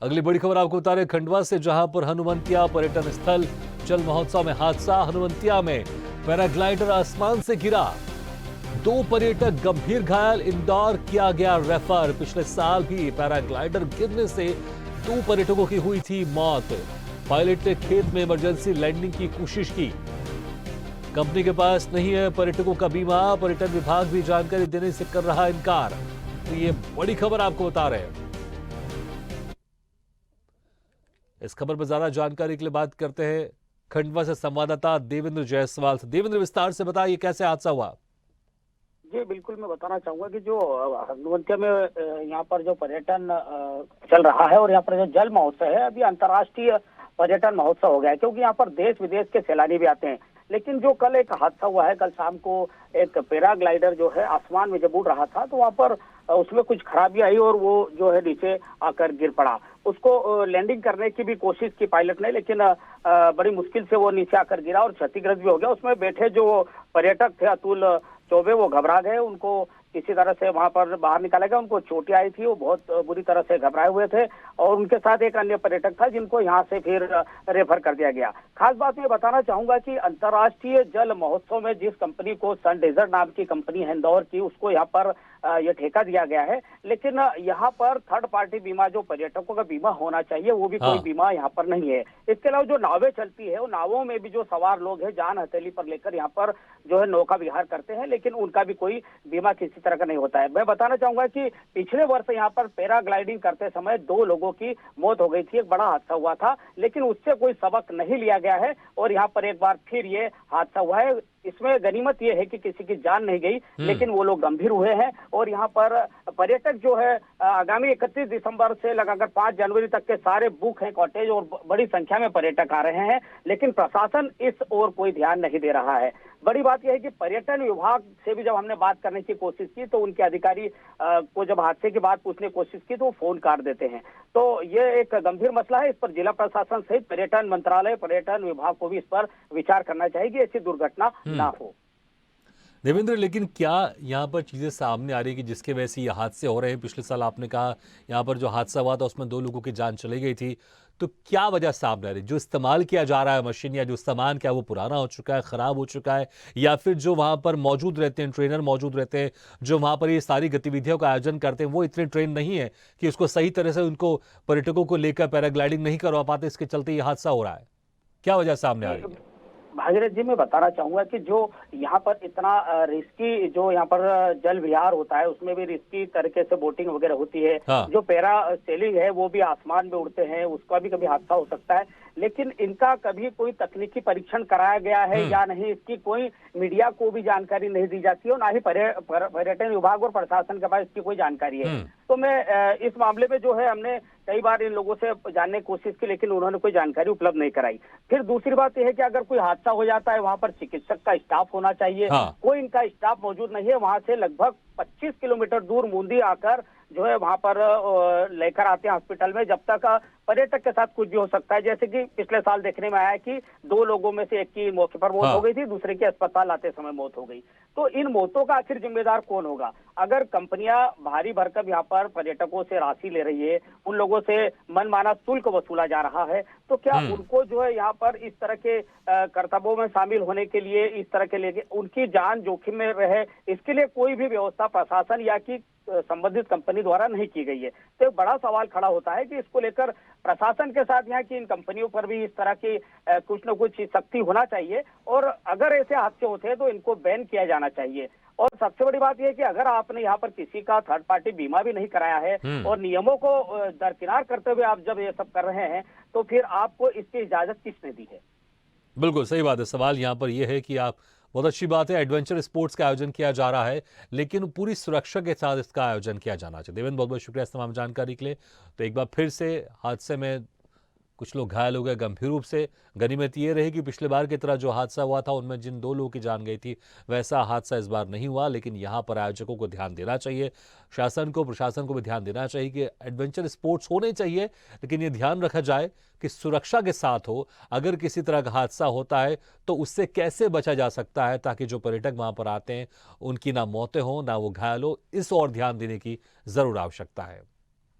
अगली बड़ी खबर आपको बता रहे खंडवा से, जहां पर हनुमंतिया पर्यटन स्थल जल महोत्सव में हादसा। हनुमंतिया में पैराग्लाइडर आसमान से गिरा, 2 पर्यटक गंभीर घायल, इंदौर किया गया रेफर। पिछले साल भी पैराग्लाइडर गिरने से 2 पर्यटकों की हुई थी मौत। पायलट ने खेत में इमरजेंसी लैंडिंग की कोशिश की। कंपनी के पास नहीं है पर्यटकों का बीमा, पर्यटन विभाग भी जानकारी देने से कर रहा इनकार। तो ये बड़ी खबर आपको बता रहे हैं। इस खबर पर ज्यादा जानकारी के लिए बात करते हैं खंडवा से संवाददाता देवेंद्र जायसवाल से। देवेंद्र, विस्तार से बताइए कैसे हादसा हुआ। जी बिल्कुल, मैं बताना चाहूंगा कि जो हनुमंतिया में यहाँ पर जो पर्यटन चल रहा है और यहाँ पर जो जल महोत्सव है, अभी अंतर्राष्ट्रीय पर्यटन महोत्सव हो गया है, क्योंकि यहाँ पर देश विदेश के सैलानी भी आते हैं। लेकिन जो कल एक हादसा हुआ है, कल शाम को एक पैराग्लाइडर जो है आसमान में जब उड़ रहा था, तो वहाँ पर उसमें कुछ खराबी आई और वो जो है नीचे आकर गिर पड़ा। उसको लैंडिंग करने की भी कोशिश की पायलट ने, लेकिन बड़ी मुश्किल से वो नीचे आकर गिरा और क्षतिग्रस्त भी हो गया। उसमें बैठे जो पर्यटक थे अतुल चौबे, वो घबरा गए। उनको किसी तरह से वहां पर बाहर निकाला गया। उनको चोटें आई थी, वो बहुत बुरी तरह से घबराए हुए थे और उनके साथ एक अन्य पर्यटक था जिनको यहाँ से फिर रेफर कर दिया गया। खास बात मैं बताना चाहूंगा कि अंतर्राष्ट्रीय जल महोत्सव में जिस कंपनी को सन डेजर्ट नाम की कंपनी है इंदौर की, उसको यहाँ पर यह ठेका दिया गया है। लेकिन यहाँ पर थर्ड पार्टी बीमा, जो पर्यटकों का बीमा होना चाहिए, वो भी कोई बीमा यहाँ पर नहीं है। इसके अलावा जो नावें चलती है, उन नावों में भी जो सवार लोग हैं जान हथेली पर लेकर यहाँ पर जो है नौका विहार करते हैं, लेकिन उनका भी कोई बीमा किसी तरह का नहीं होता है। मैं बताना चाहूंगा कि पिछले वर्ष यहाँ पर पैराग्लाइडिंग करते समय 2 लोगों की मौत हो गई थी, एक बड़ा हादसा हुआ था, लेकिन उससे कोई सबक नहीं लिया गया है और यहाँ पर एक बार फिर ये हादसा हुआ है। इसमें गनीमत ये है कि किसी की जान नहीं गई, लेकिन वो लोग गंभीर हुए हैं। और यहाँ पर पर्यटक जो है आगामी 31 दिसंबर से लगाकर 5 जनवरी तक के सारे बुक हैं कॉटेज और बड़ी संख्या में पर्यटक आ रहे हैं, लेकिन प्रशासन इस ओर कोई ध्यान नहीं दे रहा है। बड़ी बात यह है कि पर्यटन विभाग से भी जब हमने बात करने की कोशिश की, तो उनके अधिकारी को जब हादसे की बात पूछने की कोशिश की, तो वो फोन काट देते हैं। तो ये एक गंभीर मसला है। इस पर जिला प्रशासन सहित पर्यटन मंत्रालय, पर्यटन विभाग को भी इस पर विचार करना चाहिए कि ऐसी दुर्घटना ना हो। देवेंद्र, लेकिन क्या यहाँ पर चीजें सामने आ रही है कि जिसके वजह से ये हादसे हो रहे हैं? पिछले साल आपने कहा यहाँ पर जो हादसा हुआ था उसमें 2 लोगों की जान चली गई थी, तो क्या वजह सामने आ रही है? जो इस्तेमाल किया जा रहा है मशीन या जो सामान, क्या वो पुराना हो चुका है, खराब हो चुका है, या फिर जो वहां पर मौजूद रहते हैं, ट्रेनर मौजूद रहते हैं, जो वहां पर ये सारी गतिविधियों का आयोजन करते हैं, वो इतने ट्रेन नहीं है कि उसको सही तरह से उनको पर्यटकों को लेकर पैराग्लाइडिंग नहीं करवा पाते, इसके चलते ये हादसा हो रहा है? क्या वजह सामने आ रही है? भागीरथ जी, मैं बताना चाहूंगा कि जो यहाँ पर इतना रिस्की जो यहाँ पर जल विहार होता है, उसमें भी रिस्की तरीके से बोटिंग वगैरह होती है। जो पैरा सेलिंग है वो भी आसमान में उड़ते हैं, उसका भी कभी हादसा हो सकता है। लेकिन इनका कभी कोई तकनीकी परीक्षण कराया गया है या नहीं, इसकी कोई मीडिया को भी जानकारी नहीं दी जाती है और ना ही पर्यटन विभाग और प्रशासन के पास इसकी कोई जानकारी है। तो मैं इस मामले में जो है, हमने कई बार इन लोगों से जानने की कोशिश की, लेकिन उन्होंने कोई जानकारी उपलब्ध नहीं कराई। फिर दूसरी बात यह है कि अगर कोई हादसा हो जाता है, वहां पर चिकित्सक का स्टाफ होना चाहिए। कोई इनका स्टाफ मौजूद नहीं है। वहां से लगभग 25 किलोमीटर दूर मूंदी आकर जो है वहां पर लेकर आते हैं हॉस्पिटल में। जब तक पर्यटक के साथ कुछ भी हो सकता है, जैसे कि पिछले साल देखने में आया कि 2 लोगों में से एक की मौके पर मौत हो गई थी, दूसरे की अस्पताल आते समय मौत हो गई। तो इन मौतों का आखिर जिम्मेदार कौन होगा? अगर कंपनियां भारी भरकम यहाँ पर पर्यटकों से राशि ले रही है, उन लोगों से मनमाना शुल्क वसूला जा रहा है, तो क्या उनको जो है यहाँ पर इस तरह के कर्तव्यों में शामिल होने के लिए, इस तरह के लेके उनकी जान जोखिम में रहे, इसके लिए कोई भी व्यवस्था प्रशासन या की संबंधित कंपनी द्वारा नहीं की गई है? तो एक बड़ा सवाल खड़ा होता है कि इसको लेकर प्रशासन के साथ यहाँ की इन कंपनियों पर भी इस तरह की कुछ न कुछ सख्ती होना चाहिए और अगर ऐसे हादसे होते हैं तो इनको बैन किया जाना चाहिए। और सबसे बड़ी बात यह है कि अगर आपने यहाँ पर किसी का थर्ड पार्टी बीमा भी नहीं कराया है और नियमों को दरकिनार करते हुए आप जब ये सब कर रहे हैं, तो फिर आपको इसकी इजाजत किसने दी है? बिल्कुल सही बात है। सवाल यहाँ पर यह है कि आप, बहुत अच्छी बात है, एडवेंचर स्पोर्ट्स का आयोजन किया जा रहा है, लेकिन पूरी सुरक्षा के साथ इसका आयोजन किया जाना चाहिए। देवेंद्र, बहुत बहुत शुक्रिया इस तमाम जानकारी के लिए। तो एक बार फिर से हादसे में कुछ लोग घायल हो गए गंभीर रूप से। गनीमत ये रही कि पिछले बार की तरह जो हादसा हुआ था उनमें जिन 2 लोगों की जान गई थी, वैसा हादसा इस बार नहीं हुआ। लेकिन यहाँ पर आयोजकों को ध्यान देना चाहिए, शासन को, प्रशासन को भी ध्यान देना चाहिए कि एडवेंचर स्पोर्ट्स होने चाहिए, लेकिन ये ध्यान रखा जाए कि सुरक्षा के साथ हो। अगर किसी तरह का हादसा होता है तो उससे कैसे बचा जा सकता है, ताकि जो पर्यटक वहां पर आते हैं उनकी ना मौतें हों, ना वो घायल हो। इस ओर ध्यान देने की जरूर आवश्यकता है।